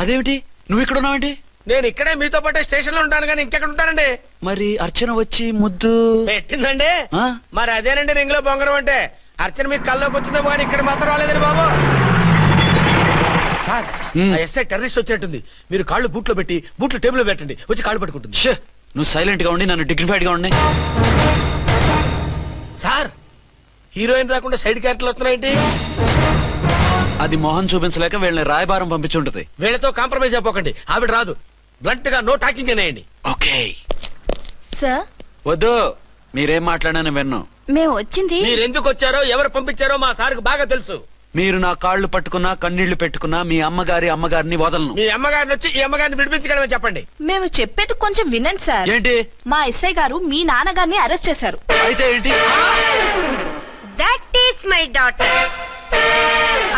అదేమిటి నువ్వు ఇక్కడ ఉన్నావేంటి? నేను ఇక్కడే మీతో పాటే స్టేషన్ లో ఉంటాను కానీ ఇంకెక్కడ ఉంటానండి. మరి అర్చన వచ్చి ముద్దు పెట్టిందండి. మరి అదేనండి రింగ్ లో బొంగరం అంటే. అర్చన మీకు కల్లోకి వచ్చిందేమో కానీ ఇక్కడ మాత్రం రాలేదండి బాబు. సార్ ఎస్ఐ టెర్రరిస్ట్ వచ్చినట్టుంది. మీరు కాళ్ళు బూట్లో పెట్టి బూట్లు టేబుల్ లో పెట్టండి, వచ్చి కాళ్ళు పట్టుకుంటుంది. నువ్వు సైలెంట్ గా ఉండి నన్ను డిగ్నిఫైడ్ గా ఉండి. సార్ హీరోయిన్ రాకుండా సైడ్ క్యారెక్టర్లు వస్తున్నాయేంటి? అది మొహం చూపించలేక వీళ్ళని రాయబారం పంపించుంటది. వీళ్ళతో కాంప్రమైజ్ అయిపోకండి, ఆవిడ రాదు. బ్లంట్ గా నో టాకింగ్ అనేయండి. Okay sir. వద్దు, మీరేం మాట్లాడానని విన్నాం. మేము వచ్చింది మీరెందుకు వచ్చారో ఎవరు పంపించారో మా సార్కి బాగా తెలుసు. మీరు నా కాళ్ళు పట్టుకున్నా కన్నీళ్లు పెట్టుకున్నా మీ అమ్మగారిని వదలను. మీ అమ్మగారిని వచ్చి ఈ అమ్మగారిని విడిపించగలమని చెప్పండి. మేము చెప్పేది కొంచెం వినండి సార్. ఏంటి? మా ఎస్ఐ గారు మీ నాన్నగారిని అరెస్ట్ చేశారు. అయితే ఏంటి? That is my daughter.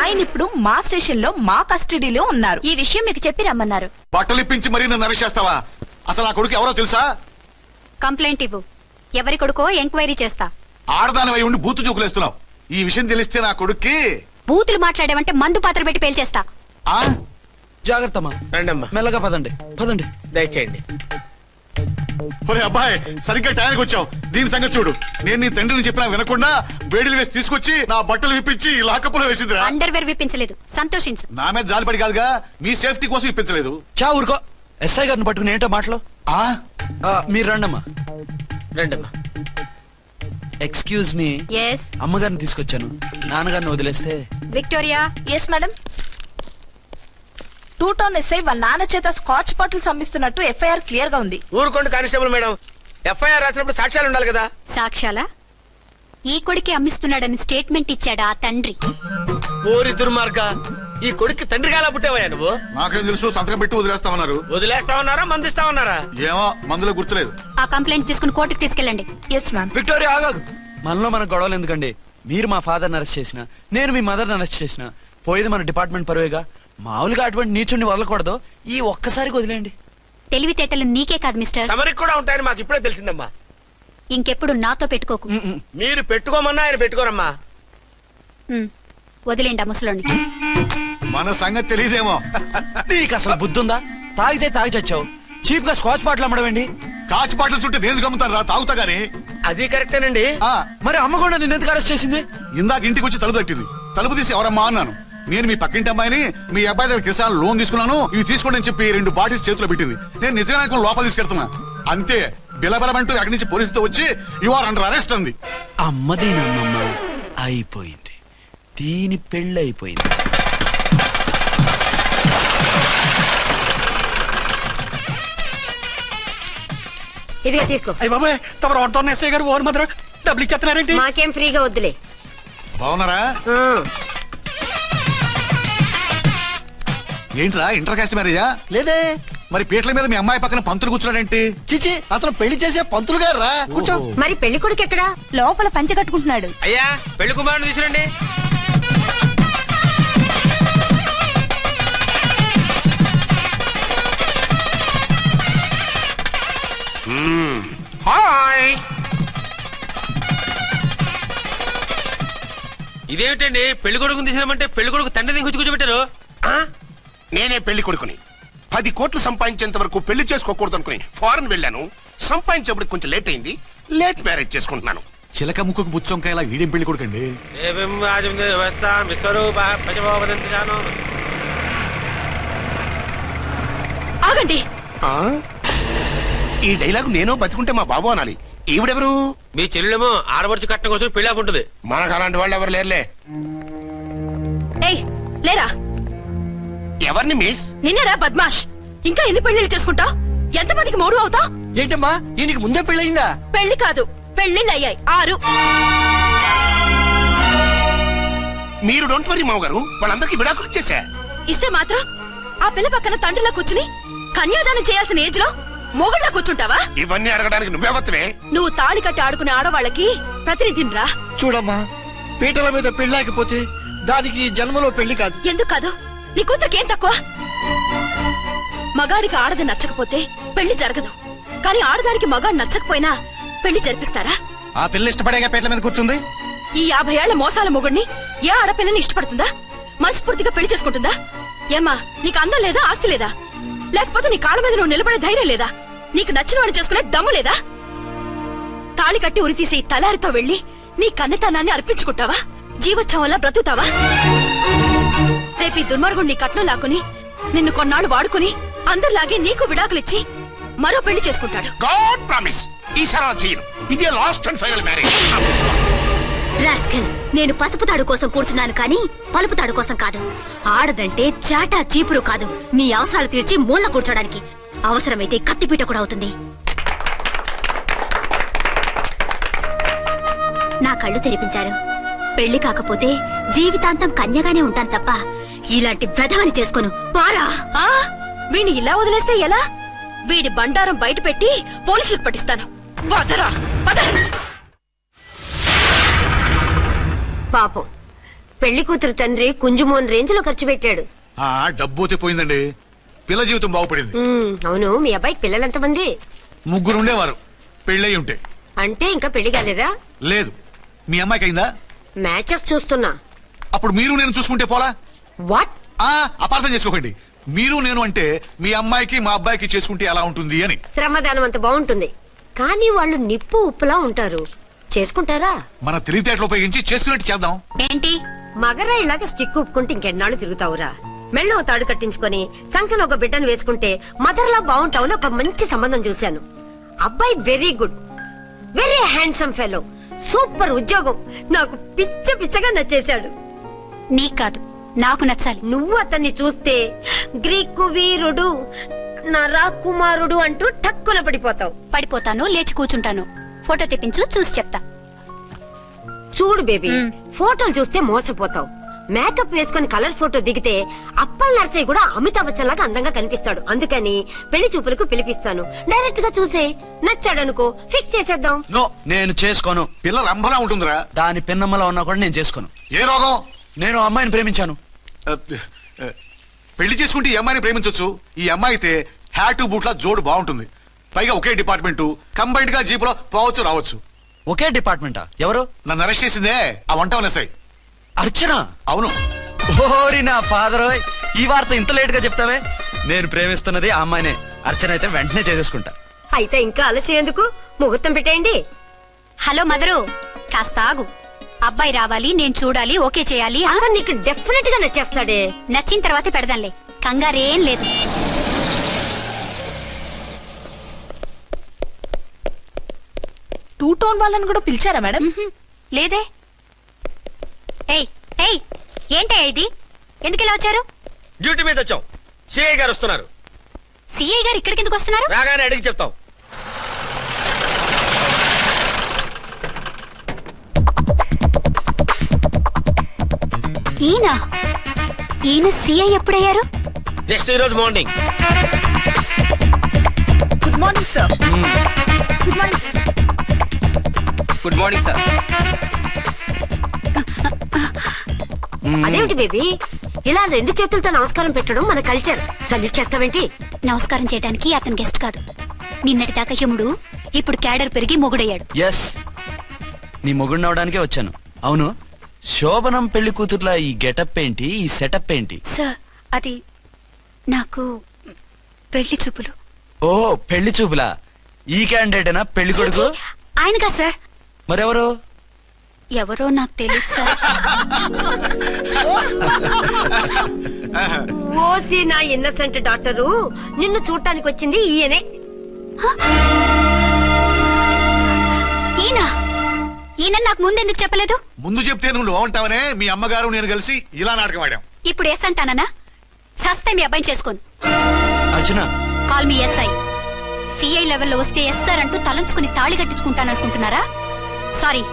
ఆయన ఇప్పుడు మా స్టేషన్ లో మా కస్టడీలో ఉన్నారు. ఈ విషయం మీకు చెప్పి రమ్మన్నారు. బట్టలు ఇప్పించి మరీ నన్ను అరెస్ట్ చేస్తావా? అసలు ఆ కొడుకు ఎవరో తెలుసా? కంప్లైంట్ ఇవ్వు. ఎవరి కొడుకో ఎంక్వైరీ చేస్తా. ఆడదానివై ఉండి బూతు చూకులేస్తున్నావు. ఈ విషయం తెలిస్తే నా కొడుక్కి బూతులు మాట్లాడేవంటే మందు పాత్ర పెట్టి పేల్చేస్తా. జాగ్రత్తమ్మా. రండమ్మా. మెల్లగా పదండి పదండి. దయచేయండి. ఒరే అబ్బాయి, సరిగ్గా టైంకి వచ్చావు. దీని సంగతి చూడు. నేను నీ తండ్రిని చెప్పినా వినకుండా వేడిలు వేసి తీసుకొచ్చి నా బట్టలు విప్పించి లాకప్పులో వేసిందిరా. అండర్వేర్ విప్పించలేదు, సంతోషించు. నా మీద జాలిపడి కాదుగా, మీ సేఫ్టీ కోసం ఇప్పించలేదు. చా ఊరుకో. ఎస్ఐ గారిని పట్టుకుని ఏంటో మాటలు. మీరు రండమ్మా. రండమ్మా. Excuse me. yes అమ్మగారిని తీసుకొచ్చాను. నాన్నగారిని వదిలేస్తే. Victoria. Yes madam. 2 town SI వాళ్ళ నాన్న చేత స్కాచ్ బాటిల్స్ అమ్మిస్తున్నట్టు ఎఫ్ఐఆర్ క్లియర్ గా ఉంది. ఊరుకోండి కానిస్టేబుల్ మేడం. ఎఫ్ఐఆర్ రాసినప్పుడు సాక్ష్యాలు ఉండాలి కదా. సాక్ష్యాలా? ఈ కొడుకే అమ్మిస్తున్నాడని స్టేట్మెంట్ ఇచ్చాడా ఆ తండ్రి? ఓరి దుర్మార్గ, ఈ కొడుక్కి తండ్రిగా ఎలా పుట్టావయ్యా నువ్వు? నాకేం తెలుసు, సంతకం పెట్టి వదిలేస్తామన్నారు. వదిలేస్తామన్నారా మందిస్తామన్నారా? ఏమో, మందులో గుర్తులేదు. ఆ కంప్లైంట్ తీసుకుని కోర్టుకు తీసుకెళ్ళండి. Yes ma'am. విక్టోరియా ఆగాగు. మనలో మన గొడవలు ఎందుకండి? మీరు మా ఫాదర్ని అరెస్ట్ చేసిన, నేను మీ మదర్ని అరెస్ట్ చేసిన, పోయేది మన డిపార్ట్మెంట్ పరువేగా. మామూలుగా అటువంటి నీచుడిని వదలకూడదు. ఈ ఒక్కసారికి వదిలేండి. తెలివితేటలు నీకే కాదు మిస్టర్, తమరికి కూడా ఉంటాయని మాకు ఇప్పుడే తెలిసిందమ్మా. ఇంకెప్పుడు నాతో పెట్టుకోకు. మీరు పెట్టుకోమన్నా ఆయన పెట్టుకోరమ్మా. వదిలేండి ఆ ముసలోని. మన సంగతి తెలియదేమో. నీకు అసలు బుద్ధుందా? తాగితే తాగి చచ్చావు. చీప్ గా స్కాచ్ బాటిల్ అమ్మడమేంటి? కాచి బాటిల్స్ ఉంటే నేను గమ్ముతాను రా, తాగుతా గానీ. అది కరెక్టేనండి. మరి అమ్మ కూడా నిన్ను ఎందుకు అరెస్ట్ చేసింది? ఇందాక ఇంటికి వచ్చి తలుపు తట్టింది. తలుపు తీసి ఎవరమ్మా అన్నాను. నేను మీ పక్కింటి అమ్మాయిని, మీ అబ్బాయి దగ్గర కిసాన్ లోన్ తీసుకున్నాను, ఇవి తీసుకోండి అని చెప్పి 2 బాటిల్స్ చేతిలో పెట్టింది. నేను నిజంగా లోపల తీసుకెళ్తున్నా. అంతే, బిలబలమంటూ అక్కడి నుంచి పోలీసుతో వచ్చి యు ఆర్ అండర్ అరెస్ట్ అంది. అమ్మదీనమ్మమ్మ అయిపోయింది. దీని పెళ్ళి అయిపోయింది. ఇదిగా తీసుకో. అయ్య బాబాయ్, తమరు 1 టౌన్ ఎస్ఐ గారు ఓవర్ మాత్రం డబ్బులు ఇచ్చేస్తున్నారేంటి? మాకేం ఫ్రీగా వద్దులే. బాగున్నారా? ఏంట్రా ఇంటర్ కాస్ట్ మ్యారేజా? లేదే. మరి పీటల మీద మీ అమ్మాయి పక్కన పంతులు కూర్చున్నాడేంటి? చిచి, అతను పెళ్లి చేసే పంతులు గారు రా. కూర్చో. మరి పెళ్లి కొడుకు ఎక్కడా? లోపల పంచె కట్టుకుంటున్నాడు. అయ్యా, పెళ్లి కుమారుని తీసుకురండి. హాయ్. ఇదేమిటండి, పెళ్లి కొడుకుని తీసినామంటే పెళ్లి కొడుకు తండ్రి దిగి కూర్చోబెట్టారు. నేనే పెళ్లి కొడుకుని. 10 కోట్లు సంపాదించేంత వరకు పెళ్లి చేసుకోకూడదు అనుకుని ఫారెన్ వెళ్ళాను. సంపాదించేప్పుడు కొంచెం లేట్ అయింది. లేట్ మ్యారేజ్ చేసుకుంటున్నాను. చిలక ముక్కుకు బుచ్చొంకాయలా వీడేం పెళ్లి కొడుకండి? ఆగండి. ఈ డైలాగ్ నేను బతికుంటే మా బాబు అనాలి. ఈవిడెవరు? మీ చెల్లెమో ఆడబడుచు కట్టడం కోసం పెళ్లి ఆకుంటుంది. మనకు అలాంటి వాళ్ళు ఎవరు లేరులే. ఏయ్ లేరా. ఎవరిని మిస్? నిన్నరా బద్మాష్. ఇంకా ఎన్ని పెళ్లిళ్ళు చేసుకుంటావు? ఎంతమందికి మూడు అవుతావు? ఏంటమ్మా, ఈయనకి ముందే పెళ్ళయిందా? పెళ్లి కాదు, పెళ్లిళ్ళు అయ్యాయి 6. మీరు డోంట్ వరీ మావ గారు, వాళ్ళందరికీ విడాకులు ఇచ్చేసా. ఇస్తే మాత్రం ఆ పిల్ల పక్కన తండ్రిలా కూర్చుని కన్యాదానం చేయాల్సిన ఏజ్ లో మొగుళ్ళ కూర్చుంటావా? ఇవన్నీ అడగడానికి నువ్వెవత్తవే? నువ్వు తాళి కట్టి ఆడుకునే ఆడవాళ్ళకి ప్రతినిధిరా. చూడమ్మా, పీటల మీద పెళ్ళాకపోతే దానికి జన్మలో పెళ్లి కాదు. ఎందుకు కాదు? నీ కూతురికేం తక్కువ? మగాడికి ఆడది నచ్చకపోతే పెళ్లి జరగదు. కానీ ఆడదానికి మగాడు నచ్చకపోయినా పెళ్లి జరిపిస్తారా? ఆ పిల్ల ఇష్టపడేగా పీటల మీద కూర్చుంది. ఈ 50 ఏళ్ల మోసాల మొగుడిని ఏ ఆడపిల్లని ఇష్టపడుతుందా? మనస్ఫూర్తిగా పెళ్లి చేసుకుంటుందా? ఏమ్మా, నీకు అందం లేదా, ఆస్తి లేదా? లేకపోతే నీ కాళ్ళ మీద నువ్వు నిలబడే ధైర్యం లేదా? నీకు నచ్చిన వాడిని చేసుకునే దమ్ము లేదా? తాళి కట్టి ఉరితీసి తలారితో వెళ్లి నీ కన్నతనాన్ని అర్పించుకుంటావా? జీవోత్సవం వల్ల బ్రతుకుతావా? రేపు ఈ దుర్మార్గుడు నీ కట్నం లాక్కుని నిన్ను కొన్నాళ్ళు వాడుకుని అందరిలాగే నీకు విడాకులిచ్చి మరో పెళ్లి చేసుకుంటాడు. గాడ్ ప్రామిస్, ఈసారి అలా చేయను. ఇదే last and final marriage. Rascal, నేను పసుపు తాడు కోసం కూర్చున్నాను కానీ పలుపు తాడు కోసం కాదు. ఆడదంటే చాటా చీపురు కాదు, మీ అవసరాలు తీర్చి మూల కూర్చోడానికి. అవసరమైతే కత్తిపీట కూడా అవుతుంది. నా కళ్ళు తెరిపించారు. పెళ్లి కాకపోతే జీవితాంతం కన్యగానే ఉంటాను తప్ప ఇలాంటి బ్రధవని చేసుకోను. పారా! వీణ్ణి ఇలా వదిలేస్తే ఎలా? వీడి బండారం బయట పెట్టి పోలీసులకు పట్టిస్తాను. వదరా, వద. పాపం, పెళ్లి కూతురు తండ్రి కుంజుమోన్ రేంజ్ లో ఖర్చు పెట్టాడు. డబ్బు అయితే పోయిందండి, పిల్ల జీవితం బాగుపడింది. అవును, మీ అబ్బాయికి పిల్లలెంతమంది? 3 ఉండేవారు, పెళ్ళయి ఉంటే. అంటే ఇంకా పెళ్లి కాలేదా? లేదు. మీ అమ్మాయికి అయిందా? మ్యాచెస్ చూస్తున్నా. అప్పుడు మీరు నేను చూసుకుంటే పోలా? వాట్? అపార్థం చేసుకోకండి. మీరు నేను అంటే మీ అమ్మాయికి మా అబ్బాయికి చేసుకుంటే ఎలా ఉంటుంది అని. శ్రమదానం అంత బాగుంటుంది, కానీ వాళ్ళు నిప్పు ఉప్పులా ఉంటారు. చేసుకుంటారా? మన తెలివితేటలు ఉపయోగించి చేసుకున్నట్టు చేద్దాం. ఏంటి? మగరా ఇలాగ స్టిక్ ఉప్పుకుంటే ఇంకెన్నాళ్ళు తిరుగుతావురా? మెళ్ళో తాడు కట్టించుకొని సంఖ్యలో ఒక బిడ్డను వేసుకుంటే మదర్లా బాగుంటావుని ఒక మంచి సంబంధం చూశాను. అబ్బాయి very good, very handsome fellow, super ఉద్యోగం. నాకు పిచ్చగా నచ్చేశాడు. నీకు కాదు, నాకు నచ్చాలి. నువ్వు అతన్ని చూస్తే గ్రీకు వీరుడు, నా రాకుమారుడు అంటూ టక్కున పడిపోతావు. పడిపోతాను, లేచి కూర్చుంటాను. ఫోటో తెప్పించు, చూసి చెప్తా. చూడు బేబీ, ఫోటోలు చూస్తే మోసపోతావు. మేకప్ వేసుకుని కలర్ ఫోటో దిగితే అప్పల్ నర్సయ్య కూడా అమితాబ్ బచ్చన్ లాగా అందంగా కనిపిస్తాడు. అందుకని పెళ్లి చూపులకు పిలిపిస్తాను. డైరెక్ట్ గా చూసే నచ్చాడనుకో, ఫిక్స్ చేసేద్దాం. నో, నేను చేసుకోను. పిల్ల రంభలా ఉంటుందిరా. దాని పిన్నమ్మలా ఉన్నా కూడా నేను చేసుకోను. ఏ రోగం? నేను అమ్మాయిని ప్రేమించాను. పెళ్లి చేసుకుంటే ఈ అమ్మాయిని ప్రేమించొచ్చు. ఈ అమ్మాయి అయితే హ్యాటు బూట్ల జోడు బాగుంటుంది. పైగా ఒకే డిపార్ట్మెంట్, కంబైన్డ్ గా జీపులో పోవచ్చు రావచ్చు. ఒకే డిపార్ట్మెంటా? ఎవరు? నన్ను అరెస్ట్ చేసిందే ఆ వంటవనసాయి. అర్చన? అవును. ఓరి నా ఫాదర్, ఈ వార్త ఇంత లేట్ గా చెప్తావే. నేను ప్రేమిస్తున్నది ఆ అమ్మాయినే. అర్చన అయితే వెంటనే చేసేసుకుంటా. అయితే ఇంకా ఆలస్యం ఎందుకు? ముహూర్తం పెట్టేయండి. హలో మదరు, కాస్త ఆగు. అబ్బాయి రావాలి, నేను చూడాలి, ఓకే చేయాలి. అతను నీకు డెఫినెట్ గా నచ్చేస్తాడే. నచ్చిన తర్వాతే పెడదాంలే, కంగారేం లేదు. టూ టోన్ వాళ్ళని కూడా పిలిచారా మేడం? లేదే. ఏయ్ ఏయ్, ఏంటయ్యా ఇది? ఎందుకు ఇలా వచ్చారు? డ్యూటీ మీద వచ్చాం. సిఐ గారు వస్తున్నారు. సిఐ గారు ఇక్కడికి ఎందుకు వస్తున్నారు? రాగానే అడిగి చెప్తాం. ఈయన సిఐ ఎప్పుడయ్యారు? నెక్స్ట్ ఈ రోజు morning. Good morning sir. Good morning sir. Good morning sir. అదేమిటి బేబీ, ఇలా 2 చేతులతో నమస్కారం పెట్టడం మన కల్చర్. సల్యూట్ చేస్తావేంటి? నమస్కారం చేయడానికి అతను గెస్ట్ కాదు. నిన్నటి దాకా యముడు, ఇప్పుడు క్యాడర్ పెరిగి మొగుడయ్యాడు. ఎస్, నీ మొగుడిని అవడానికే వచ్చాను. అవును, శోభనం పెళ్లి కూతుర్లా ఈ గెటప్ ఏంటి, ఈ సెటప్ ఏంటి? సార్, అది నాకు పెళ్లి చూపులు. ఓ, పెళ్లి చూపులా? ఈ క్యాండిడేటేనా పెళ్లి కొడుకు? ఆయనగా సార్. మరెవరు? ఎవరో నాకు తెలియదు సార్. ఓసి నా ఇన్నసెంట్ డాక్టరు, నిన్ను చూడటానికి వచ్చింది ఈయనే. ఈయన నాకు ముందెందుకు చెప్పలేదు? ముందు చెప్తే నువ్వు బాగుంటావనే మీ అమ్మగారు నేను కలిసి ఇలా నాటకం ఆడాం. ఇప్పుడు ఎస్ అంటానా? సస్తే మీ అబ్బాయిని చేసుకోను. అర్చన, కాల్ మీ ఎస్ఐ. సిఐ లెవెల్లో వస్తే ఎస్ఆర్ అంటూ తలంచుకుని తాళి కట్టించుకుంటాననుకుంటున్నారా? సారీ.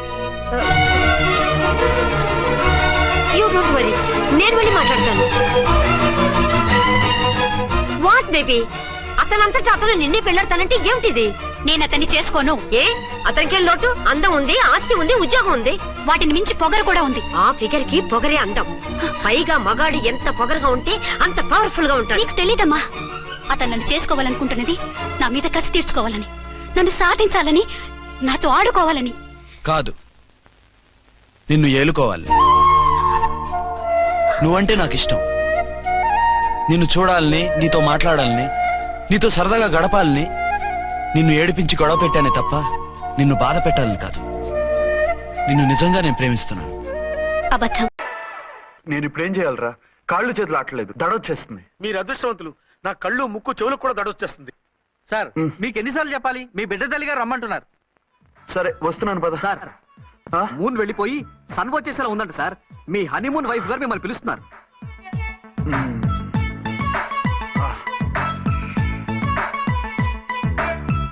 యూ డోంట్ వరీ, నేను వెళ్ళి మాట్లాడతాను. వాట్ బేబీ, అతనంతటా అతను నిన్నే పెళ్ళాడతానంటే ఏమిటిది? నేను అతన్ని చేసుకోను. ఏ, అతనికేం లోటు? అందం ఉంది, ఆస్తి ఉంది, ఉద్యోగం ఉంది. వాటిని మించి పొగరు కూడా ఉంది. ఆ ఫిగర్ కి పొగరే అందం. పైగా మగాడు ఎంత పొగరుగా ఉంటే అంత పవర్ఫుల్ గా ఉంటాడు. నీకు తెలీదమ్మా, అతను నన్ను చేసుకోవాలనుకుంటున్నది నా మీద కసి తీర్చుకోవాలని, నన్ను సాధించాలని, నాతో ఆడుకోవాలని కాదు, నిన్ను ఏలుకోవాలి. నువ్వంటే నాకు ఇష్టం. నిన్ను చూడాలని, నీతో మాట్లాడాలని, నీతో సరదాగా గడపాలని, నిన్ను ఏడిపించి గొడవ పెట్టానే తప్ప నిన్ను బాధ పెట్టాలని కాదు. నిన్ను నిజంగా నేను ప్రేమిస్తున్నాను. అబద్ధం. నేను ఇప్పుడు ఏం చేయాలరా? కాళ్ళు చేతులు ఆటలేదు, దడొచ్చేస్తుంది. మీరు అదృష్టవంతులు. నా కళ్ళు ముక్కు చెవులకు కూడా దడొచ్చేస్తుంది. సార్ మీకు ఎన్నిసార్లు చెప్పాలి? మీ బిడ్డ తల్లి గారు రమ్మంటున్నారు. సరే వస్తున్నాను పద. సార్ మూన్ వెళ్ళిపోయి సన్ వచ్చేసేలా ఉందంట సార్. మీ హనీమూన్ వైఫ్ గారు మిమ్మల్ని పిలుస్తున్నారు.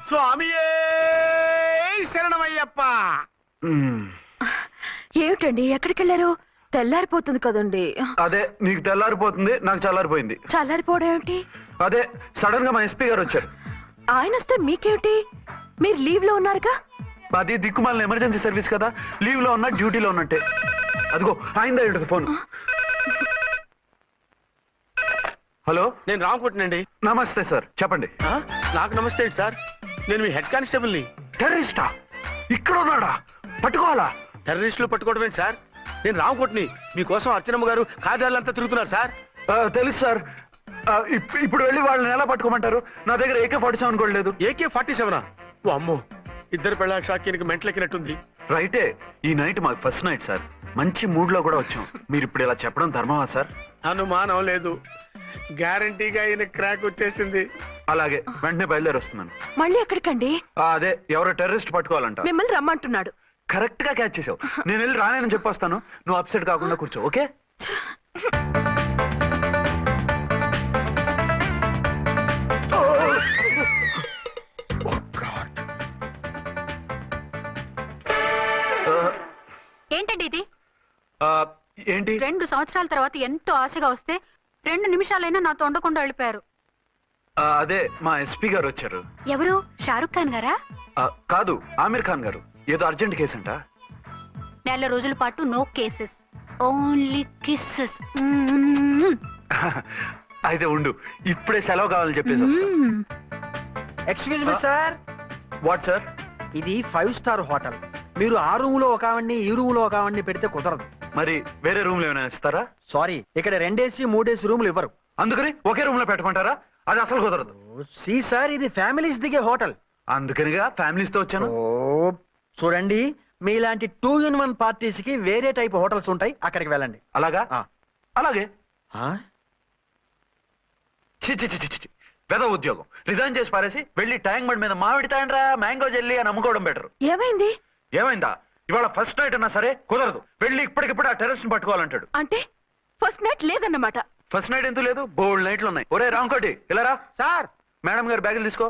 స్వామియే శరణమయ్యప్ప. ఏమిటండి ఎక్కడికి వెళ్ళారు? తెల్లారిపోతుంది కదండి. అదే నీకు తెల్లారిపోతుంది, నాకు చల్లారిపోయింది. చల్లారిపోవడం ఏమిటి? అదే సడన్ గా మా ఎస్పీ గారు వచ్చారు. ఆయన వస్తే మీకేమిటి? మీరు లీవ్ లో ఉన్నారుగా. అది దిక్కుమాలిన ఎమర్జెన్సీ సర్వీస్ కదా, లీవ్ లో ఉన్నా డ్యూటీలో ఉన్నట్టే. అదిగో ఆయన ఫోన్. హలో, నేను రామకుంటునండి. నమస్తే సార్, చెప్పండి. నాకు నమస్తే సార్. నేను మీ హెడ్ కానిస్టేబుల్ ని. టెర్రరిస్టా? ఇక్కడ ఉన్నాడా? పట్టుకోవాలా? టెర్రరిస్టులు పట్టుకోవడమే సార్. నేను రామకుంటుని. మీకోసం అర్చనమ్మ గారు కార్యాలంతా తిరుగుతున్నారు సార్. తెలుసు సార్. ఇప్పుడు వెళ్ళి వాళ్ళని ఎలా పట్టుకోమంటారు? నా దగ్గర AK-47 కూడా లేదు. AK-47? ఓ అమ్మో, ఇద్దరు పెళ్ళ షాకీనికి మెంటలెక్కినట్టుంది. రైటే, ఈ నైట్ మాకు ఫస్ట్ నైట్ సార్. మంచి మూడ్ లో కూడా వచ్చాం. మీరు ఇప్పుడు ఇలా చెప్పడం ధర్మమా సార్? అనుమానం లేదు, గ్యారంటీగా ఈయన క్రాక్ వచ్చేసింది. అలాగే, వెంటనే బయలుదేరి వస్తున్నాను. మళ్ళీ ఎక్కడికండి? అదే ఎవరో టెర్రరిస్ట్ పట్టుకోవాలంట. మిమ్మల్ని రమ్మంటున్నాడు. కరెక్ట్ గా క్యాచ్ చేసావు. నేను వెళ్ళి రానని చెప్పొస్తాను, నువ్వు అప్సెట్ కాకుండా కూర్చో, ఓకే? ఏంటండి ఇది? ఏంటి? 2 సంవత్సరాల తర్వాత ఎంతో ఆశగా వస్తే 2 నిమిషాలైనా నాతో ఉండకుండా వెళ్ళిపోయారు. అదే మా ఎస్పీ గారు వచ్చారు. ఎవరు? షారుఖ్ ఖాన్ గారా? కాదు, ఆమీర్ ఖాన్ గారు. ఏదో అర్జెంట్ కేసు అంట. 4 రోజుల పాటు నో కేసెస్, ఓన్లీ కిస్సెస్. అయితే ఉండు, ఇప్పుడే సెలవు కావాలని చెప్పేసి. Excuse me sir. What sir? ఇది 5 స్టార్ హోటల్. మీరు ఆ రూమ్ లో ఒక ఆవిడ్ని, ఈ రూమ్ లో ఒక ఆవిడ్ని పెడితే కుదరదు. మరి వేరే రూమ్ లో ఏమైనా ఇస్తారా? సారీ, ఇక్కడ 2 AC 3 AC రూములు ఇవ్వరు. అందుకని ఒకే రూమ్ లో పెట్టమంటారా? అది అసలు కుదరదు. సి సార్, ఇది ఫ్యామిలీస్ దిగే హోటల్. అందుకనిగా ఫ్యామిలీస్ తో వచ్చాను. చూడండి, మీలాంటి 2-in-1 పార్టీస్ కి వేరే టైప్ హోటల్స్ ఉంటాయి, అక్కడికి వెళ్ళండి. అలాగా? అలాగే. పెద్ద ఉద్యోగం రిజైన్ చేసి పారేసి వెళ్ళి ట్యాంక్ బండ్ మీద మామిడి తాండ్రా మ్యాంగో జెల్లీ అని అమ్ముకోవడం బెటర్. ఏమైంది? ఏమైందా? ఇవాళ ఫస్ట్ నైట్ అన్నా సరే కుదరదు. వెళ్ళి ఇప్పటికిప్పుడు ఆ టెర్రస్ ని పట్టుకోవాలంటాడు. అంటే ఫస్ట్ నైట్ లేదన్నమాట. ఫస్ట్ నైట్ ఎందుకు లేదు? బోల్డ్ నైట్లు ఉన్నాయి. ఒరే రాంకోటి, ఇలా రా. సార్, మేడం గారు బ్యాగులు తీసుకో.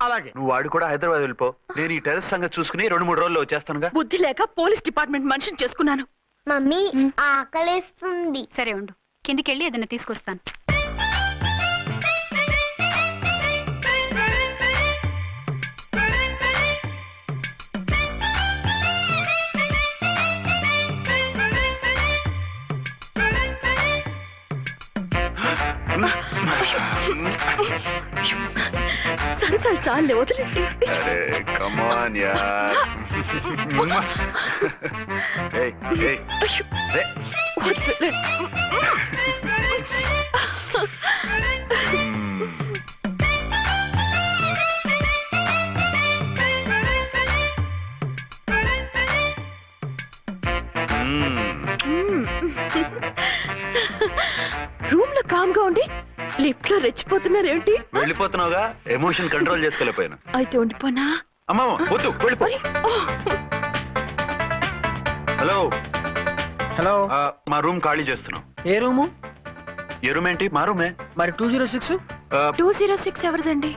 అలాగే. నువ్వు వాడు కూడా హైదరాబాద్ వెళ్ళిపో. నేను ఈ టెర్రస్ సంగతి చూసుకుని 2-3 రోజుల్లో వచ్చేస్తానుగా. బుద్ధి లేక పోలీస్ డిపార్ట్మెంట్ మనిషిని చేసుకున్నాను. మమ్మీ ఆకలేస్తుంది. సరే ఉండు, కిందికెళ్ళి ఏదైనా తీసుకొస్తాను. సరే చాలే, వదిలేండి. అరే కమాన్ యార్. ఏయ్ ఏయ్ రే. రూమ్ లో కామ్ గా ఉండి లిఫ్ట్ లో రెచ్చిపోతున్నారేంటి? వెళ్ళిపోతున్నావుగా, ఎమోషన్ కంట్రోల్ చేసుకోలేకపోయాను. అయితే ఉండిపోనా? అమ్మా వద్దు, వెళ్ళిపో. Hello hello. మా రూమ్ ఖాళీ చేస్తున్నాం. ఏ రూము? ఏ రూమ్ ఏంటి? మా రూమే. మరి 206? 206 ఎవరిదండి?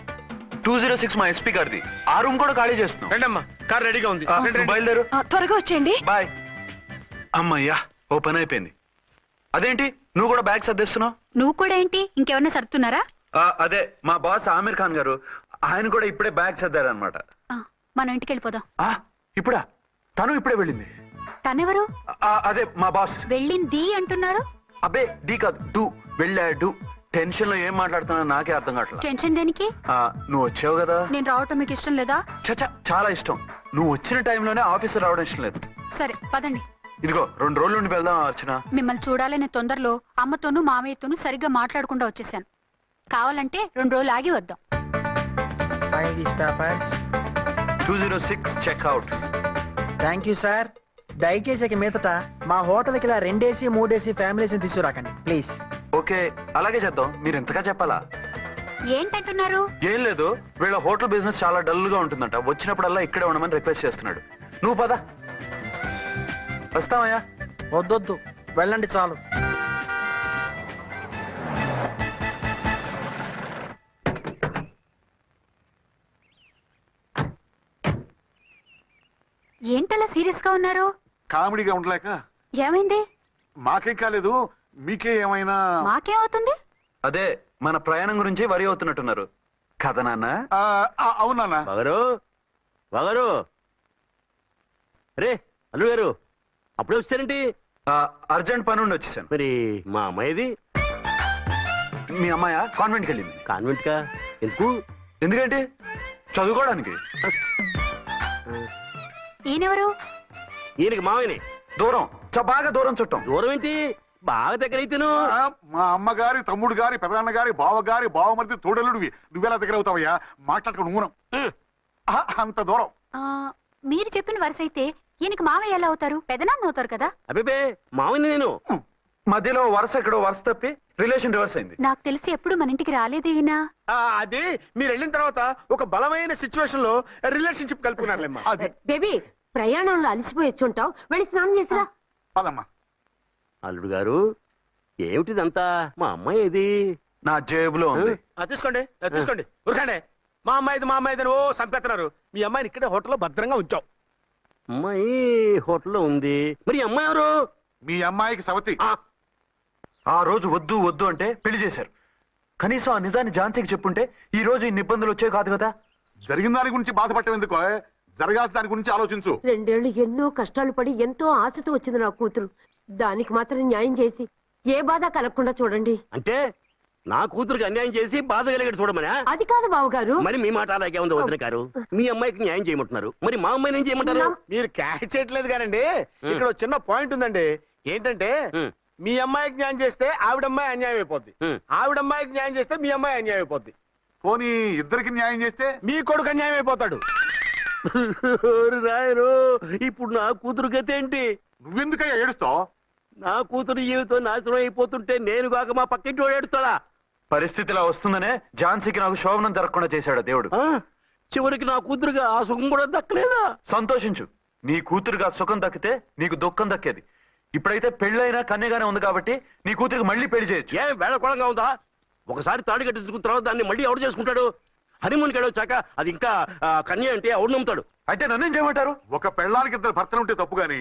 206 మా ఎస్పీ గారిది. ఆ రూమ్ కూడా ఖాళీ చేస్తున్నాం. రండమ్మా, కార్ రెడీగా ఉంది. బయలుదేరు. త్వరగా వచ్చేయండి. బాయ్. అమ్మయ్యా, ఓ పని అయిపోయింది. అదేంటి నువ్వు కూడా బ్యాగ్ సర్దిస్తున్నావు? నువ్వు కూడా ఏంటి, ఇంకెవరన్నా సర్దుతున్నారా? అదే మా బాస్ ఆమీర్ ఖాన్ గారు, ఆయన కూడా ఇప్పుడే బ్యాగ్ సర్దారనమాట. మనం ఇంటికి వెళ్ళిపోదాం. ఇప్పుడా? తను ఇప్పుడే వెళ్ళింది. తనెవరు? అదే మా బాస్. వెళ్ళింది అంటున్నారు. అబ్బే డీ కాదు, డూ. వెళ్ళాడు. టెన్షన్ లో ఏం మాట్లాడుతున్నా నాకే అర్థం కావట్లేదు. టెన్షన్ దేనికి? నువ్వు వచ్చావు కదా. నేను రావటం మీకు ఇష్టం లేదా? చచ్చా, చాలా ఇష్టం. నువ్వు వచ్చిన టైంలోనే ఆఫీసర్ రావడం ఇష్టం లేదు. సరే పదండి. ఇదిగో 2 రోజులు ఉండి వెళ్దాం అర్చన. మిమ్మల్ని చూడాలనే తొందరలో అమ్మతోనూ మామయ్యతోనూ సరిగ్గా మాట్లాడకుండా వచ్చేసాను. కావాలంటే 2 రోజులు ఆగి వద్దాం. 206 చెక్అవుట్. Thank you sir. దయచేసి మీదట మా హోటల్కి ఇలా 2 AC 3 AC ఫ్యామిలీస్ తీసుకురాకండి ప్లీజ్. ఓకే, అలాగే చేద్దాం. మీరు ఎంతగా చెప్పాలా? ఏంటంటున్నారు? ఏం లేదు, వీళ్ళ హోటల్ బిజినెస్ చాలా డల్ గా ఉంటుందంట. వచ్చినప్పుడల్లా ఇక్కడే ఉండమని రిక్వెస్ట్ చేస్తున్నాడు. నువ్వు పద. వస్తావయ్యా? వద్దొద్దు, వెళ్ళండి చాలు. ఏంటలా సీరియస్ గా ఉన్నారు? కామెడీగా ఉండలేక. ఏమైంది? మాకేం కాలేదు, మీకే ఏమైనా? మాకేమవుతుంది? అదే మన ప్రయాణం గురించి వరి అవుతున్నట్టున్నారు కదా నాన్న? అవునా బాగారు రే అల్లు గారు, అప్పుడే వచ్చారేంటి? అర్జెంట్ పని ఉండి వచ్చేసాను. మరి మా అమ్మాయిది? మీ అమ్మాయ కాన్వెంట్కి వెళ్ళింది. కాన్వెంట్ కా? ఎందుకు? ఎందుకంటే చదువుకోవడానికి. ఈయనెవరు? ఈయనకి మామయ్యని. దూరం, బాగా దూరం చుట్టం. దూరం ఏంటి, బాగా దగ్గర అయితేను. మా అమ్మగారి, తమ్ముడు గారి, పెదనాన్న గారి, బావగారి, బావమరిది, తోడలుడివి. నువ్వెలా దగ్గర అవుతావయ్యా? మాట్లాడుకుని ఊరం. అంత దూరం. మీరు చెప్పిన వరుస అయితే ఈయనకి మామయ్య ఎలా అవుతారు? పెదనాన్న అవుతారు కదా. అబ్బే మామయ్యని నేను. మధ్యలో వరుస ఎక్కడో వరుస తప్పి రిలేషన్ రివర్స్ అయింది. నాకు తెలిసి ఎప్పుడు మన ఇంటికి రాలేదు ఈయన. అది మీరు వెళ్ళిన తర్వాత ఒక బలమైన సిచ్యువేషన్ లో రిలేషన్షిప్ కలుపుకున్నారులేమ్మా. అది బేబీ, ప్రయాణంలో అలసిపోయి వచ్చుంటావు, వెళ్ళి స్నానం చేసిరా. పదమ్మా. అల్లుడు గారు, ఏమిటిదంతా? మా అమ్మాయి ఏది? నా జేబులో ఉంది. తీసుకోండి తీసుకోండి, ఉరకండి. మా అమ్మాయిది ఓ సంపేస్తున్నారు. మీ అమ్మాయిని ఇక్కడే హోటల్లో భద్రంగా ఉంచావు. అమ్మాయి హోటల్లో ఉంది. మరి అమ్మాయి ఎవరు? మీ అమ్మాయికి సవతి. ఆ రోజు వద్దు వద్దు అంటే పెళ్లి చేశారు. కనీసం ఆ నిజాన్ని ఝాన్సీకి చెప్పుంటే ఈ రోజు ఇన్ని ఇబ్బందులు వచ్చే కాదు కదా. జరిగిన దాని గురించి బాధపడటం ఎందుకో, జరగాల్సిన దాని గురించి ఆలోచించు. 2 ఏళ్లు ఎన్నో కష్టాలు పడి ఎంతో ఆశతో వచ్చింది నా కూతురు. దానికి మాత్రం న్యాయం చేసి ఏ బాధ కలగకుండా చూడండి. అంటే నా కూతురికి అన్యాయం చేసి బాధ కలిగేది చూడమనా? అది కాదు బావగారు. మరి మీ మాట అలాగే ఉంది వదిన గారు. మీ అమ్మాయికి న్యాయం చేయమంటున్నారు, మరి మా అమ్మాయిని ఏం చేయమంటారు? మీరు క్యాచ్ చేయట్లేదు కానండి. ఇక్కడ ఒక చిన్న పాయింట్ ఉందండి. ఏంటంటే మీ అమ్మాయికి న్యాయం చేస్తే ఆవిడమ్మాయి అన్యాయం అయిపోద్ది, ఆవిడమ్మాయికి న్యాయం చేస్తే మీ అమ్మాయి అన్యాయం అయిపోద్ది. పోనీ ఇద్దరికి న్యాయం చేస్తే మీ కొడుకు అన్యాయం అయిపోతాడు. రాయరు, ఇప్పుడు నా కూతురు గతి ఏంటి? నువ్వెందుకయ్యా ఏడుస్తావు? నా కూతురు జీవితం నాశనం అయిపోతుంటే నేను కాక మా పక్కింటి వాడు ఏడుస్తాడా? పరిస్థితిలా వస్తుందనే ఝాన్సీకి నాకు శోభనం జరగకుండా చేశాడు దేవుడు. చివరికి నా కూతురుగా ఆ సుఖం కూడా దక్కలేదా? సంతోషించు, నీ కూతురుగా సుఖం దక్కితే నీకు దుఃఖం దక్కేది. ఇప్పుడైతే పెళ్ళైనా కన్యగానే ఉంది కాబట్టి నీ కూతురికి మళ్ళీ పెళ్లి చేయొచ్చు. ఏం వేళకోళంగా ఉందా? ఒకసారి తాడి కట్టించుకున్న తర్వాత దాన్ని మళ్ళీ ఎవడు చేసుకుంటాడు? హనీమూన్కి వచ్చాక అది ఇంకా కన్య అంటే ఎవడు నమ్ముతాడు? అయితే నన్నేం చేయమంటారు? ఒక పెళ్ళానికి 2 భర్తలు ఉంటే తప్పు గాని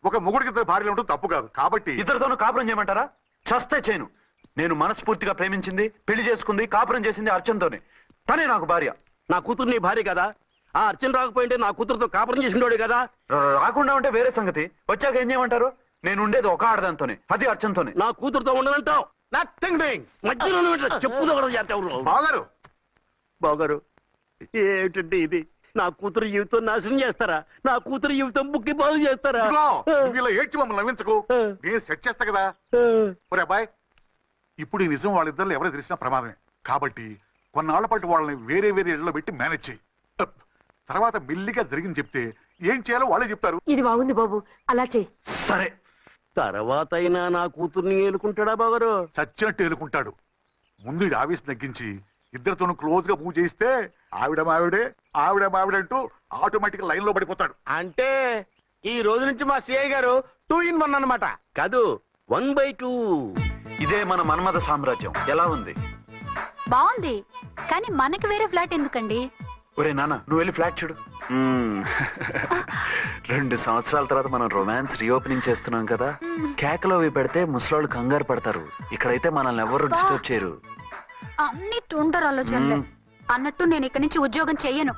ఒక మొగుడికి 2 భార్యలు ఉంటే తప్పు కాదు. కాబట్టి ఇద్దరితోనూ కాపురం చేయమంటారా? చస్తే చేయను. నేను మనస్ఫూర్తిగా ప్రేమించింది, పెళ్లి చేసుకుంది, కాపురం చేసింది అర్చనతోనే. తనే నాకు భార్య. నా కూతురు నీ భార్య కదా? ఆ అర్చన రాకపోయింటే నా కూతురుతో కాపురం చేసిండోడే కదా? రాకుండా ఉంటే వేరే సంగతి. వచ్చాక ఏం చేయమంటారు? నేను ఉండేది ఒక ఆడదాంతోనే, అది అర్చనతోనే. నా కూతురుతో ఉండనంటావు? Nothing doing. మధ్యలో చెప్పుదోగరు. బాగారు, ఏమిటంటే ఇది? నా కూతురు జీవితం నాశనం చేస్తారా? నా కూతురు జీవితం బుక్కి బాగు చేస్తారా? ఇలా ఏడ్చి మమ్మల్ని నవ్వించకు, నేను సెట్ చేస్తా కదా. ఒరే అబ్బాయి, ఇప్పుడు ఈ నిజం వాళ్ళిద్దరిలో ఎవరు తెలిసినా ప్రమాదమే. కాబట్టి కొన్నాళ్ల పాటు వాళ్ళని వేరే వేరే ఇళ్లలో పెట్టి మేనేజ్ చేయి. తర్వాత మెల్లిగా జరిగింది చెప్తే ఏం చేయాలో వాళ్ళే చెప్తారు. ఇది బాగుంది బాబు, అలా చెయ్యి. సరే, తర్వాత అయినా నా కూతుర్ని ఏలుకుంటాడా బాగారు? చచ్చినట్టు ఏలుకుంటాడు. ముందు ఈ ఆవేశం తగ్గించి ఇద్దరితోనూ క్లోజ్ గా మూవ్ చేయిస్తే ఆవిడ మావిడంటూ ఆటోమేటిక్ లైన్ లో పడిపోతాడు. అంటే ఈ రోజు నుంచి మా సిఐ గారు 2 in 1 అన్నమాట. కాదు, 1/2. ఇదే మన మన్మథ సామ్రాజ్యం. ఎలా ఉంది? బాగుంది, కానీ మనకి వేరే ఫ్లాట్ ఎందుకండి? ఒరే నాన్న, నువ్వు వెళ్ళి ఫ్లాట్ చూడు. 2 సంవత్సరాల తర్వాత మనం రొమాన్స్ రీఓపెనింగ్ చేస్తున్నాం కదా. కేకలో అవి పెడితే ముసలాళ్ళు కంగారు పడతారు. ఇక్కడైతే మనల్ని ఎవరు డిస్టర్బ్ చేయరు. అన్ని తొందర ఆలోచనలే. అన్నట్టు నేను ఇక్కడి నుంచి ఉద్యోగం చెయ్యను.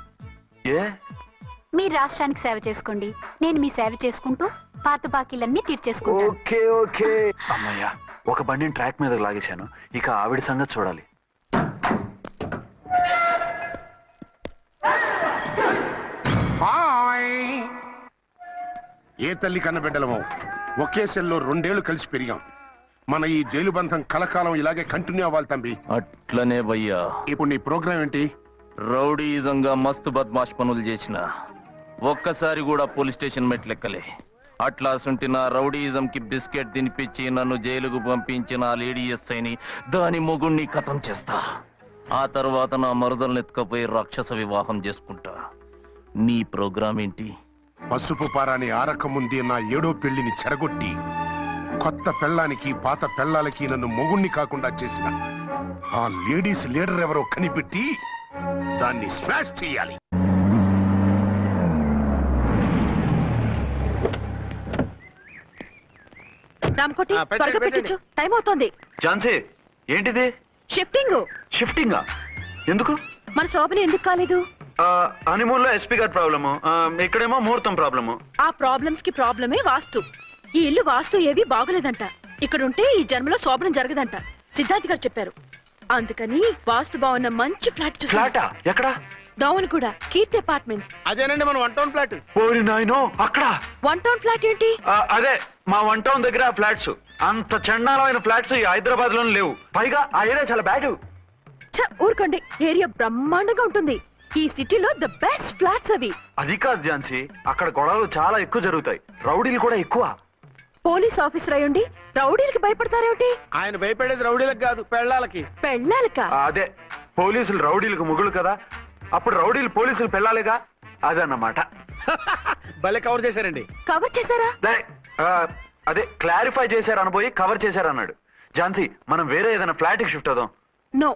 ఏ? మీ రాష్ట్రానికి సేవ చేసుకోండి, నేను మీ సేవ చేసుకుంటూ పాత బాకీలన్నీ తీర్చేసుకుంటాను. Okay okay. అమ్మయ్యా, ఒక బండిని ట్రాక్ మీద లాగేశాను. ఇక ఆవిడ సంగతి చూడాలి. ఏ తల్లి కన్న బిడ్డలమో ఒకే సెల్లో 2 ఏళ్లు కలిసి పెరిగాం. మన ఈ జైలు బంధం కలకాలం ఇలాగే కంటిన్యూ అవ్వాలి తంబి. అట్లనే భయ్యా. ఇప్పుడు నీ ప్రోగ్రామ్ ఏంటి? రౌడీజంగా మస్తు బద్మాష్ పనులు చేసిన ఒక్కసారి కూడా పోలీస్ స్టేషన్ మెట్లెక్కలే. అట్లా సుంటి నా రౌడీజం కి బిస్కెట్ తినిపించి నన్ను జైలుకు పంపించిన ఆ లేడీ ఎస్ఐని దాని మొగుణ్ణి ఖతం చేస్తా. ఆ తర్వాత నా మరుదలను ఎత్తుకపోయి రాక్షస వివాహం చేసుకుంటా. నీ ప్రోగ్రామ్ ఏంటి? పసుపు పారాని ఆరక ముందే నా 7వ పెళ్లిని చెరగొట్టి కొత్త పెళ్ళానికి పాత పెళ్ళాలకి నన్ను మొగుణ్ణి కాకుండా చేసిన ఆ లేడీస్ లీడర్ ఎవరో కనిపెట్టి దాన్ని స్మాష్ చేయాలి. రామకోటి త్వరగా పెట్టించు, టైం అవుతోంది. ఝాన్సీ ఏంటిది? షిఫ్టింగ్. షిఫ్టింగా? ఎందుకు? మన శోభని ఎందుకు కాలేదు? హనీమూన్ లో ఎస్పీ గారి ప్రాబ్లము, ఇక్కడేమో ముహూర్తం ప్రాబ్లము. ఆ ప్రాబ్లమ్స్ కి ప్రాబ్లమే వాస్తు. ఈ ఇల్లు వాస్తు ఏవి బాగోలేదంట. ఇక్కడుంటే ఈ జన్మలో శోభనం జరగదంట సిద్ధార్థ్ గారు చెప్పారు. అందుకని వాస్తు బాగున్న మంచి ఫ్లాట్ చూసి. ఫ్లాటా? ఎక్కడ? డౌన్ కూడా కీర్తి అపార్ట్మెంట్స్. అదేనండి మన 1 టౌన్ ఫ్లాట్. ఓరి నాయనో, అక్కడ 1 టౌన్ ఫ్లాట్ ఏంటి? అదే మా 1 టౌన్ దగ్గర ఫ్లాట్స్. అంత చండాలమైన ఫ్లాట్స్ ఈ హైదరాబాద్ లోనే లేవు. పైగా ఆ ఏరియా చాలా బ్యాడ్. ఊరుకోండి, ఏరియా బ్రహ్మాండంగా ఉంటుంది. ఈ సిటీలో ద బెస్ట్ ఫ్లాట్స్ అవి. అది కాదు ఝాన్సీ, అక్కడ గొడవలు చాలా ఎక్కువ జరుగుతాయి, రౌడీలు కూడా ఎక్కువ. పోలీస్ ఆఫీసర్ అయ్యుండి రౌడీలకి భయపడతారేమిటి? ఆయన భయపడేది రౌడీలకు కాదు, పెళ్ళాలకి. పెళ్ళాలక? అదే, పోలీసులు రౌడీలకు ముగులు కదా, అప్పుడు రౌడీలు పోలీసులు పెళ్ళాలిగా, అదన్నమాట. భలే కవర్ చేశారండి. కవర్ చేశారా? అదే క్లారిఫై చేశారు అనబోయి కవర్ చేశారు అన్నాడు. ఝాన్సీ, మనం వేరే ఏదైనా ఫ్లాట్ కి షిఫ్ట్ అవుదాం. నో,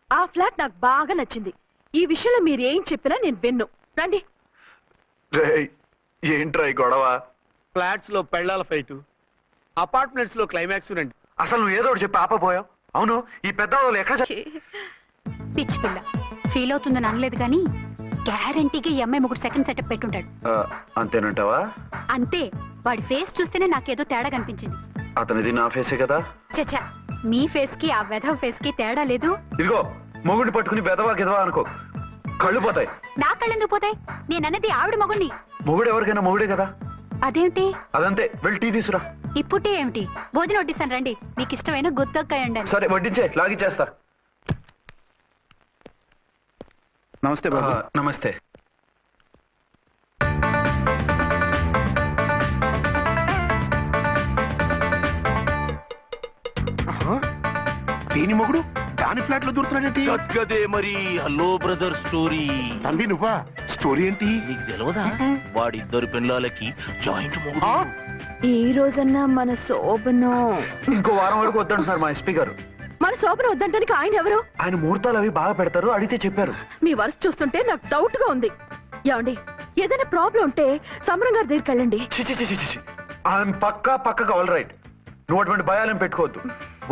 ఆ ఫ్లాట్ నాకు బాగా నచ్చింది. ఈ విషయంలో మీరు ఏం చెప్పినా నేను విన్ను. రండి. ఏంట్రా ఈ గొడవ? ఫ్లాట్స్ లో పెళ్ళాల ఫైట్, అపార్ట్మెంట్స్ లో క్లైమాక్స్ రండి. అసలు నువ్వు ఏదో ఒకటి చెప్పి ఆపపోయావు. అవును, ఈ పెద్ద వాళ్ళు ఎక్కడ? పిచ్చి పిల్ల ఫీల్ అవుతుందని అనలేదు కానీ గ్యారంటీగా ఈ అమ్మాయి ముగ్గురు సెకండ్ సెటప్ పెట్టుంటాడు. అంతేనంటావా? అంతే. వాడి ఫేస్ చూస్తేనే నాకేదో తేడా కనిపించింది. అతనిది నా ఫేసే కదా. చచ్చా, మీ ఫేస్ కి ఆ వెధవ ఫేస్ కి తేడా లేదు. ఇదిగో, మొగుడిని పట్టుకుని బెదవా గిదవా అనుకో, కళ్ళు పోతాయి. నా కళ్ళెందుకు పోతాయి? నేనన్నది ఆవిడ మొగుడిని. మొగుడు ఎవరికైనా మొగుడే కదా. అదేమిటి? అదంతే, వెళ్ళి టీ తీసురా. ఇప్పుడే ఏమిటి? భోజనం వడ్డిస్తాను రండి. మీకు ఇష్టమైన గుత్తొక్కాయ ఉండండి. సరే వడ్డించే, లాగిచ్చేస్తా. నమస్తే బాబు. నమస్తే. దేని మొగుడు దాని ఫ్లాట్ లో దూరుతున్నాడేంటి? గదే మరి. Hello brother story. తంబి నువ్వా? స్టోరీ ఏంటి? నీకు తెలియదా? వాడిద్దరు పిల్లలకి జాయింట్ మొగుడు. ఈ రోజన్నా మన శోభను ఇంకో వారం వరకు వద్దంటున్నారు మా ఎస్పీ గారు. మన శోభను వద్దంటానికి ఆయన ఎవరు? ఆయన ముహూర్తాలు అవి బాగా పెడతారు, అడిగితే చెప్పారు. మీ వరుస చూస్తుంటే నాకు డౌట్ గా ఉంది. ఏమండి, ఏదైనా ప్రాబ్లం ఉంటే సమరం గారి దగ్గరికి వెళ్ళండి. ఆయన పక్కగా ఆల్ రైట్. నువ్వు అటువంటి భయాలను పెట్టుకోవద్దు.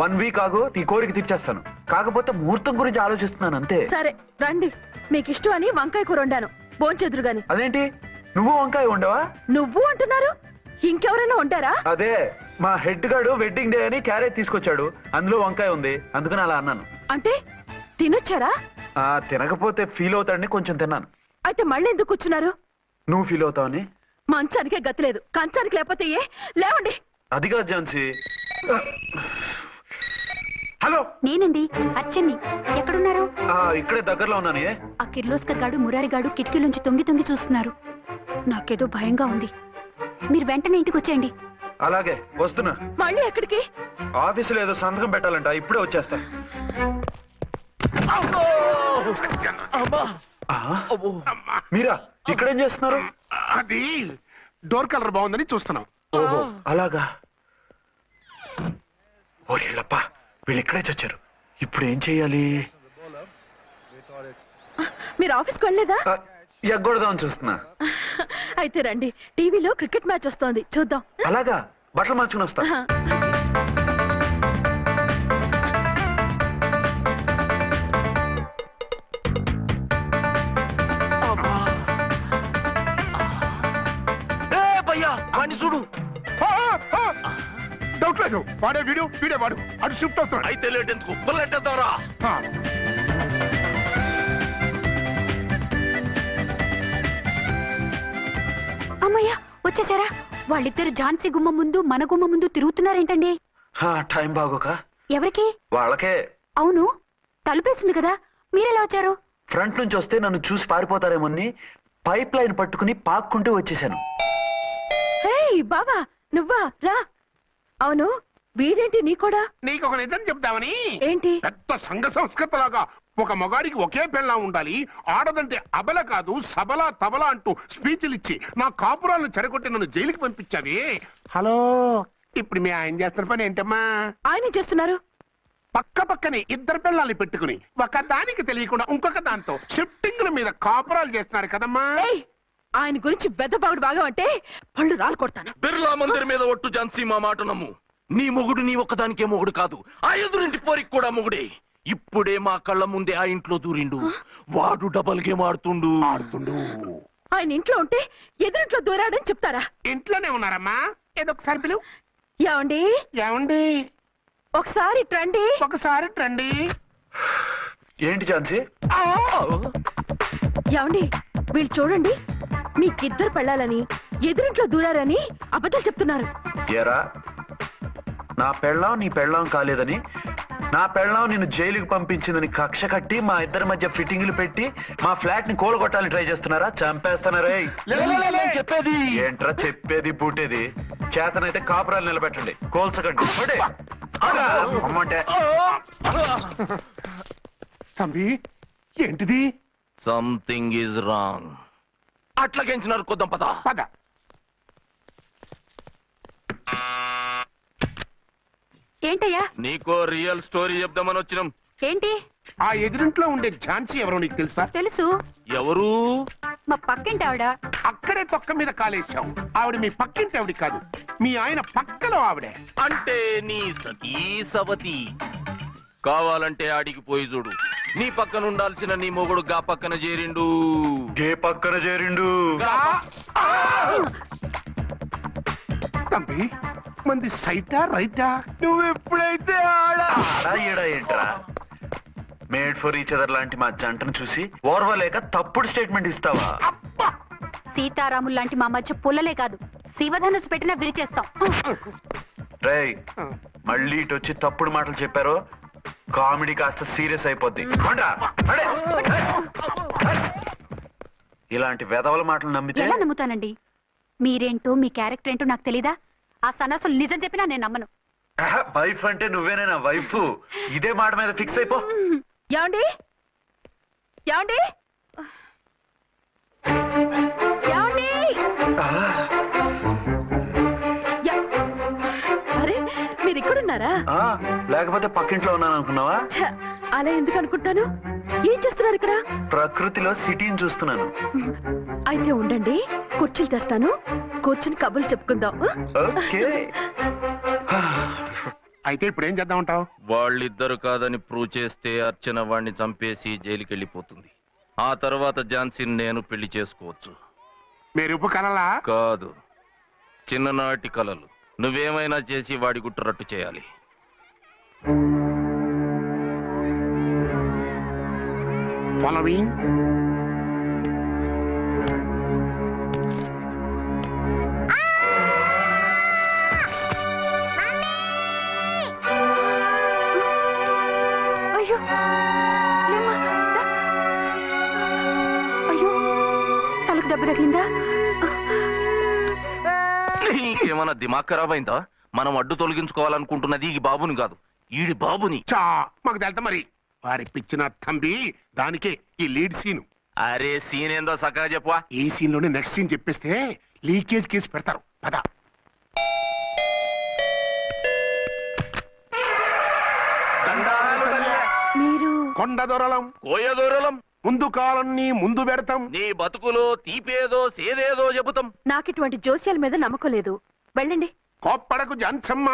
1 వీక్ ఆగు, నీ కోరిక తీర్చేస్తాను. కాకపోతే ముహూర్తం గురించి ఆలోచిస్తున్నాను అంతే. సరే రండి. మీకు ఇష్టం అని వంకాయ కూర వండాను, భోంచెదురు గాని. అదేంటి, నువ్వు వంకాయ ఉండవా? నువ్వు అంటున్నారు, ఇంకెవరైనా ఉంటారా? అదే, మా హెడ్ గాడు వెడ్డింగ్ డే అని క్యారేజ్ తీసుకొచ్చాడు, అందులో వంకాయ ఉంది, అందుకని అలా అన్నాను. అంటే తినొచ్చారా? తినకపోతే ఫీల్ అవుతాడని కొంచెం తిన్నాను. అయితే మళ్ళీ ఎందుకు కూర్చున్నారు? నువ్వు ఫీల్ అవుతావని. మంచానికే గతిలేదు, కంచానికి లేకపోతే ఏ? లేవండి. అది కాదు ఝాన్సీ. హలో, నేనండి అచ్చన్ని. ఎక్కడున్నారు? ఇక్కడే దగ్గరలో ఉన్నాను. ఆ కిర్లోస్కర్ గాడు మురారి గాడు కిటికీలోంచి తొంగి తొంగి చూస్తున్నారు. నాకేదో భయంగా ఉంది. మీరు వెంటనే ఇంటికి వచ్చేయండి. అలాగే వస్తున్నా. మళ్ళీ ఎక్కడికి? ఆఫీసులో ఏదో సంతకం పెట్టాలంట, ఇప్పుడే వచ్చేస్తా. మీరా ఇక్కడేం చేస్తున్నారు? అది డోర్ కలర్ బాగుందని చూస్తున్నాం. ఓహో అలాగా. ఓరేళ్ళప్ప, వీళ్ళు ఇక్కడే చచ్చారు. ఇప్పుడు ఏం చెయ్యాలి? మీరు ఆఫీస్కి వెళ్ళలేదా? ఎగ్గొడదామని చూస్తున్నా. అయితే రండి, టీవీలో క్రికెట్ మ్యాచ్ వస్తోంది, చూద్దాం. అలాగా, బట్టలు మార్చుకుని వస్తా. చూడు, డౌట్ లేదు, వాడే వీడే వాడు. అటు షిఫ్ట్ అవుతాడు. అయితే లేట్ ఎందుకు, బుల్లెట్టేద్దాంరా. అమ్మయ్యా వచ్చేసారా? వాళ్ళిద్దరు ఝాన్సీ గుమ్మ ముందు మన గుమ్మ ముందు తిరుగుతున్నారేంటండి? టైం బాగోక. ఎవరికి? వాళ్ళకే. అవును, తలుపేసింది కదా, మీరెలా వచ్చారు? ఫ్రంట్ నుంచి వస్తే నన్ను చూసి పారిపోతారేమోని పైప్ లైన్ పట్టుకుని పాక్కుంటూ వచ్చేసాను. బాబా నువ్వా రా. అవును, వీడేంటి నీ కూడా? నీకు ఒక నిజం చెప్తామని. ఏంటి? పెద్ద సంఘ సంస్కృతలాగా ఒక మగాడికి ఒకే పెళ్ళం ఉండాలి, ఆడదంటే అబల కాదు సబలా తబలా అంటూ స్పీచ్లు ఇచ్చి నా కాపురాలను చెడగొట్టి నన్ను జైలుకి పంపించావి. హలో, ఇప్పుడు మీ ఆయన చేస్తున్న పని ఏంటమ్మా? ఆయన చేస్తున్నారు పక్క పక్కనే ఇద్దరు పిల్లల్ని పెట్టుకుని ఒక దానికి తెలియకుండా ఇంకొక దాంతో షిఫ్టింగ్ల మీద కాపురాలు చేస్తున్నారు కదమ్మా. ఆయన గురించి బెద్దబాగుడు బాగా అంటే పళ్ళు రాలు కొడతాను. బిర్లా మందిర్ మీద ఒట్టు ఝాన్సీ, మా మాట నమ్ము. నీ మొగుడు నీ ఒక్కదానికే మొగుడు కాదు, ఆ ఎదురింటి పోరికి కూడా మొగుడే. ఇప్పుడే మా కళ్ళ ముందే ఆ ఇంట్లో దూరిండు. వాడు డబల్ గేమ్ ఆడుతుండు. ఆయన ఇంట్లో ఉంటే ఎదురింట్లో దూరాడని చెప్తారా? ఇంట్లోనే ఉన్నారమ్మా. ఏదో ఒకసారి పిలువు. ఏమండి? ఏమండి? ఒకసారి ట్రండి. ఒకసారి ట్రండి. ఏంటి ఝాన్సీ? ఏమండి, వీళ్ళు చూడండి, మీకిద్దరు పెళ్ళాలని ఎదురింట్లో దూరారని అబద్ధాలు చెప్తున్నారు. ఏరా, నా పెళ్ళాం నీ పెళ్ళాం కాలేదని, నా పెళ్ళాం నిన్ను జైలుకి పంపించిందని కక్ష కట్టి మా ఇద్దరి మధ్య ఫిట్టింగ్లు పెట్టి మా ఫ్లాట్ ని కూలగొట్టాలని ట్రై చేస్తున్నారా? చంపేస్తున్నారే. చెప్పేది ఏంట్రా చెప్పేది పూటేది? చేతనైతే కాపురాలు నిలబెట్టండి, కోల్చకండి. అమ్మంటే తంబి, ఏంటిది? Something is wrong. అట్లాగెంచినారు కొద్దాం, పద పద. ఏంటయ్యా? నీకో రియల్ స్టోరీ చెప్దామని వచ్చినాం. ఏంటి? ఆ ఎదురింట్లో ఉండే ఝాన్సీ ఎవరో నీకు తెలుసా? తెలుసు. ఎవరు? మా పక్కింటి ఆవిడ. అక్కడే తొక్క మీద కాలేశావు. ఆవిడ మీ పక్కింటి ఆవిడ కాదు, మీ ఆయన పక్కలో ఆవిడే. అంటే నీ సతీ సవతి. కావాలంటే ఆడికి పోయి చూడు. నీ పక్కన ఉండాల్సిన నీ మొగుడు గా పక్కన చేరిండు. గే పక్కన చేరిండు. తంబి, మంది సైటా రైటా? నువ్వు ఎప్పుడైతే ఆడా ఏంట్రా? మేడ్ ఫర్ ఈచ్ అదర్ లాంటి మా జంటను చూసి ఓర్వలేక తప్పుడు స్టేట్మెంట్ ఇస్తావా? సీతారాములు లాంటి మా మధ్య పుల్లలే కాదు, శివధనుసు పెట్టినా విరిచేస్తాం. రేయ్, మళ్ళీ ఇటు వచ్చి తప్పుడు మాటలు చెప్పారో కామెడీ కాస్త సీరియస్ అయిపోద్ది. ఇలాంటి వెధవల మాటలు నమ్మితే ఎలా నమ్ముతానండి? మీరేంటో మీ క్యారెక్టర్ ఏంటో నాకు తెలీదా? ఆ సన్నాసులు నిజం చెప్పినా నేను నమ్మను. వైఫ్ అంటే నువ్వేనే నా వైఫ్. ఇదే మాట మీద ఫిక్స్ అయిపో. ఏమండి? ఏమండి? ఏమండి? అరే, మీరు ఇక్కడున్నారా? లేకపోతే పక్కింట్లో ఉన్నాను అనుకున్నావా? అలా ఎందుకు అనుకుంటాను? ఏం చేస్తున్నారు ఇక్కడ? ప్రకృతిలో సిటీని చూస్తున్నాను. అయితే ఉండండి, కుర్చీలు తెస్తాను, కూర్చుని కబుర్లు చెప్పుకుందాం. అయితే ఇప్పుడు ఏం చేద్దాం అంటావు? వాళ్ళిద్దరు కాదని ప్రూవ్ చేస్తే అర్చన వాణ్ణి చంపేసి జైలుకి వెళ్ళిపోతుంది. ఆ తర్వాత ఝాన్సీని నేను పెళ్లి చేసుకోవచ్చు. మీరు కలలా? కాదు, చిన్ననాటి కలలు. నువ్వేమైనా చేసి వాడి గుట్టు రట్టు చేయాలి. ఫాలోయింగ్. అయ్యో, అయ్యో, తలకు దెబ్బ తగిలిందా? నీకేమన్నా దిమాగ్ ఖరాబ్ అయిందా? మనం అడ్డు తొలగించుకోవాలనుకుంటున్నది ఈ బాబుని కాదు, ఈడి బాబుని. మాకు తెలుతా మరి. వారి పిచ్చిన తంబి, దానికే ఈ లీడ్ సీన్. అరే సీన్ ఏందో సక్కగా చెప్పవా? ఈ సీన్ లోనే నెక్స్ట్ సీన్ చెప్పేస్తే లీకేజ్ కేసు పెడతారు. పద. మీరు కొండ దొరలం, కోయ దొరలం, ముందు కాలన్నీ ముందు పెడతాం. నీ బతుకులో తీపేదో సేదేదో చెబుతాం. నాకు ఇటువంటి జోస్యాల మీద నమ్మకం లేదు. వెళ్ళండి. కోప్పడకు ఝాన్సమ్మ.